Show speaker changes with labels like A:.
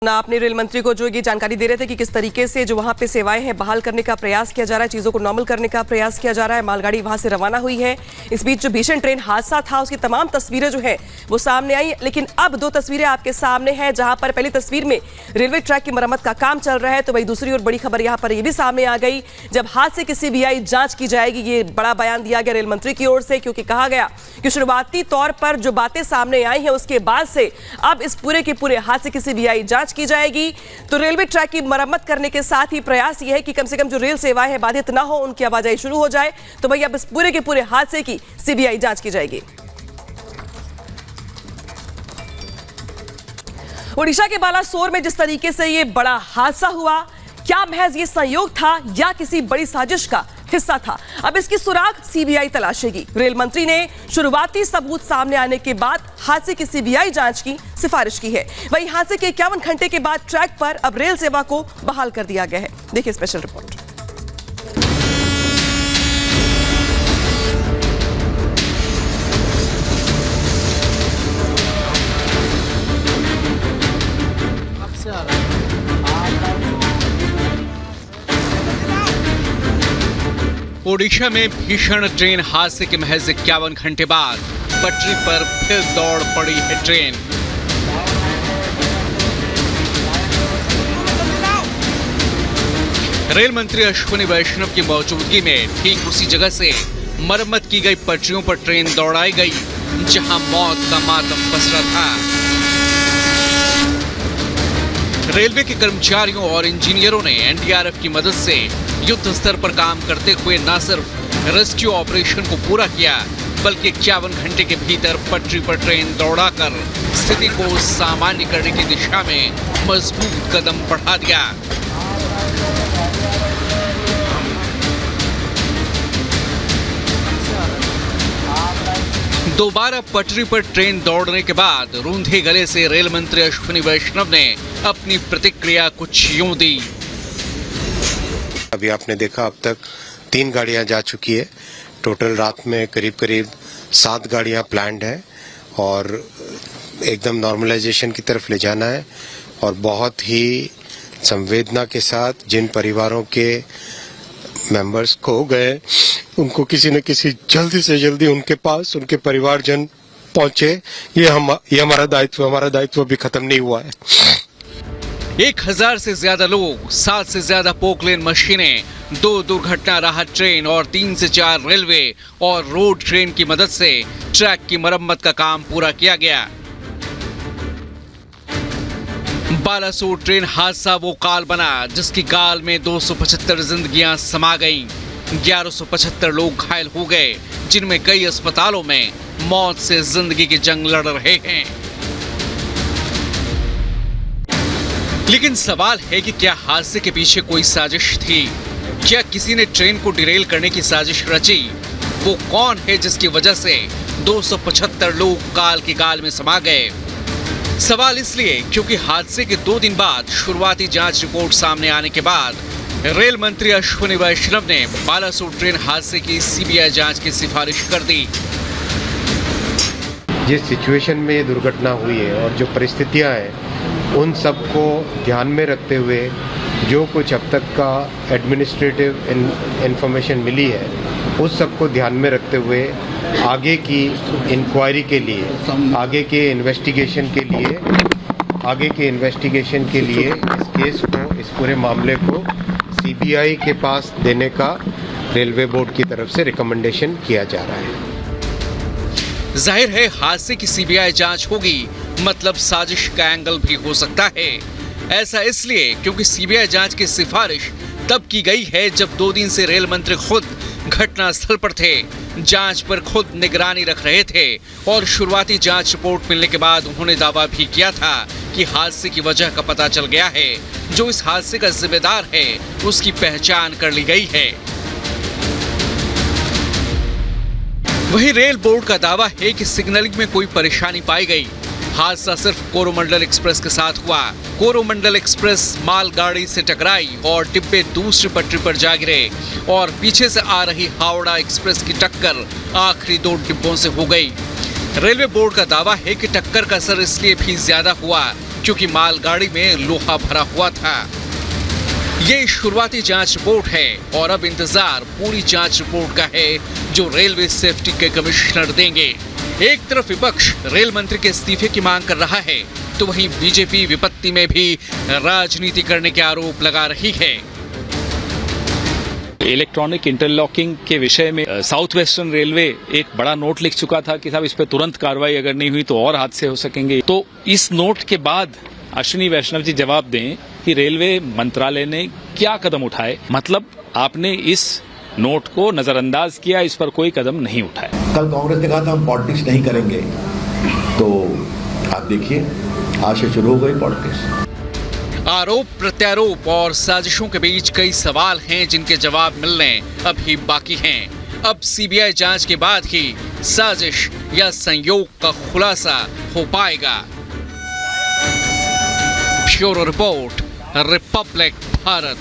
A: ना आपने रेल मंत्री को जो ये जानकारी दे रहे थे कि किस तरीके से जो वहां पे सेवाएं हैं बहाल करने का प्रयास किया जा रहा है, चीजों को नॉर्मल करने का प्रयास किया जा रहा है। मालगाड़ी वहां से रवाना हुई है। इस बीच जो भीषण ट्रेन हादसा था उसकी तमाम तस्वीरें जो है वो सामने आई, लेकिन अब दो तस्वीरें आपके सामने हैं, जहां पर पहली तस्वीर में रेलवे ट्रैक की मरम्मत का काम चल रहा है, तो वही दूसरी और बड़ी खबर यहां पर यह भी सामने आ गई जब हादसे की सीबीआई जांच की जाएगी। ये बड़ा बयान दिया गया रेल मंत्री की ओर से, क्योंकि कहा गया कि शुरुआती तौर पर जो बातें सामने आई हैं उसके बाद से अब इस पूरे के पूरे हादसे की सीबीआई जांच की जाएगी। तो रेलवे ट्रैक की मरम्मत करने के साथ ही प्रयास यह है कि कम से कम जो रेल सेवाएं हैं बाधित ना हो, उनकी आवाजाही शुरू हो जाए। तो भैया अब इस पूरे के पूरे हादसे की सीबीआई जांच की जाएगी। ओडिशा के बालासोर में जिस तरीके से यह बड़ा हादसा हुआ, क्या महज ये संयोग था या किसी बड़ी साजिश का हिस्सा था? अब इसकी सुराग सीबीआई तलाशेगी। रेल मंत्री ने शुरुआती सबूत सामने आने के बाद हादसे की सीबीआई जांच की सिफारिश की है। वहीं हादसे के 51 घंटे के बाद ट्रैक पर अब रेल सेवा को बहाल कर दिया गया है। देखिए स्पेशल रिपोर्ट।
B: ओडिशा में भीषण ट्रेन हादसे के महज 51 घंटे बाद पटरी पर फिर दौड़ पड़ी है ट्रेन। रेल मंत्री अश्विनी वैष्णव की मौजूदगी में ठीक उसी जगह से मरम्मत की गई पटरियों पर ट्रेन दौड़ाई गई, जहां मौत का मातम पसरा था। रेलवे के कर्मचारियों और इंजीनियरों ने एनडीआरएफ की मदद से युद्ध स्तर पर काम करते हुए न सिर्फ रेस्क्यू ऑपरेशन को पूरा किया, बल्कि 51 घंटे के भीतर पटरी पर ट्रेन दौड़ाकर स्थिति को सामान्य करने की दिशा में मजबूत कदम बढ़ा दिया। दोबारा पटरी पर ट्रेन दौड़ने के बाद रूंधे गले से रेल मंत्री अश्विनी वैष्णव ने अपनी प्रतिक्रिया कुछ यूं दी।
C: अभी आपने देखा अब तक 3 गाड़ियां जा चुकी है। टोटल रात में करीब 7 गाड़ियां प्लान्ड है और एकदम नॉर्मलाइजेशन की तरफ ले जाना है। और बहुत ही संवेदना के साथ जिन परिवारों के मेंबर्स खो गए, उनको किसी न किसी जल्दी से जल्दी उनके पास उनके परिवारजन पहुंचे। ये हमारा दायित्व, हमारा दायित्व अभी खत्म नहीं हुआ है।
B: 1000 से ज्यादा लोग, 7 से ज्यादा पोकलेन मशीनें, 2 दुर्घटना राहत ट्रेन और 3 से 4 रेलवे और रोड ट्रेन की मदद से ट्रैक की मरम्मत का काम पूरा किया गया। बालासोर ट्रेन हादसा वो काल बना जिसकी काल में 275 जिंदगियां समा गईं। 1175 लोग घायल हो गए, जिनमें कई अस्पतालों में मौत से जिंदगी की जंग लड़ रहे हैं। लेकिन सवाल है कि क्या हादसे के पीछे कोई साजिश थी? क्या किसी ने ट्रेन को डिरेल करने की साजिश रची? वो कौन है जिसकी वजह से 275 लोग काल के गाल में समा गए? सवाल इसलिए क्योंकि हादसे के 2 दिन बाद शुरुआती जांच रिपोर्ट सामने आने के बाद रेल मंत्री अश्विनी वैष्णव ने बालासोर ट्रेन हादसे की सीबीआई जांच की सिफारिश कर दी।
C: जिस सिचुएशन में ये दुर्घटना हुई है और जो परिस्थितियां हैं, उन सब को ध्यान में रखते हुए जो कुछ अब तक का एडमिनिस्ट्रेटिव इंफॉर्मेशन मिली है, उस सब को ध्यान में रखते हुए आगे की इंक्वायरी के लिए, आगे के इन्वेस्टिगेशन के लिए इस केस को, इस पूरे मामले को सीबीआई के पास देने का रेलवे बोर्ड की तरफ से रिकमेंडेशन किया जा रहा है।
B: जाहिर है हादसे की सीबीआई जांच होगी, मतलब साजिश का एंगल भी हो सकता है। ऐसा इसलिए क्योंकि सीबीआई जांच की सिफारिश तब की गई है जब 2 दिन से रेल मंत्री खुद घटना स्थल पर थे, जांच पर खुद निगरानी रख रहे थे और शुरुआती जांच रिपोर्ट मिलने के बाद उन्होंने दावा भी किया था कि हादसे की वजह का पता चल गया है। जो इस हादसे का जिम्मेदार है उसकी पहचान कर ली गई है। वहीं रेल बोर्ड का दावा है कि सिग्नलिंग में कोई परेशानी पाई गई। हादसा सिर्फ कोरोमंडल एक्सप्रेस के साथ हुआ। कोरोमंडल एक्सप्रेस मालगाड़ी से टकराई और डिब्बे दूसरी पटरी पर जा गिरे और पीछे से आ रही हावड़ा एक्सप्रेस की टक्कर आखिरी 2 डिब्बों से हो गई। रेलवे बोर्ड का दावा है कि टक्कर का असर इसलिए भी ज्यादा हुआ क्योंकि मालगाड़ी में लोहा भरा हुआ था। ये शुरुआती जांच रिपोर्ट है और अब इंतजार पूरी जांच रिपोर्ट का है जो रेलवे सेफ्टी के कमिश्नर देंगे। एक तरफ विपक्ष रेल मंत्री के इस्तीफे की मांग कर रहा है, तो वहीं बीजेपी विपत्ति में भी राजनीति करने के आरोप लगा रही है।
D: इलेक्ट्रॉनिक इंटरलॉकिंग के विषय में साउथ वेस्टर्न रेलवे एक बड़ा नोट लिख चुका था कि साहब इस पे तुरंत कार्रवाई अगर नहीं हुई तो और हादसे हो सकेंगे। तो इस नोट के बाद अश्विनी वैष्णव जी जवाब दें कि रेलवे मंत्रालय ने क्या कदम उठाए। मतलब आपने इस नोट को नजरअंदाज किया, इस पर कोई कदम नहीं उठाया।
E: कल कांग्रेस ने कहा था हम पॉलिटिक्स नहीं करेंगे, तो आप देखिए आज से शुरू हो गई पॉलिटिक्स।
B: आरोप प्रत्यारोप और साजिशों के बीच कई सवाल हैं जिनके जवाब मिलने अभी बाकी हैं। अब सीबीआई जांच के बाद ही साजिश या संयोग का खुलासा हो पाएगा। Bureau report, Republic Bharat.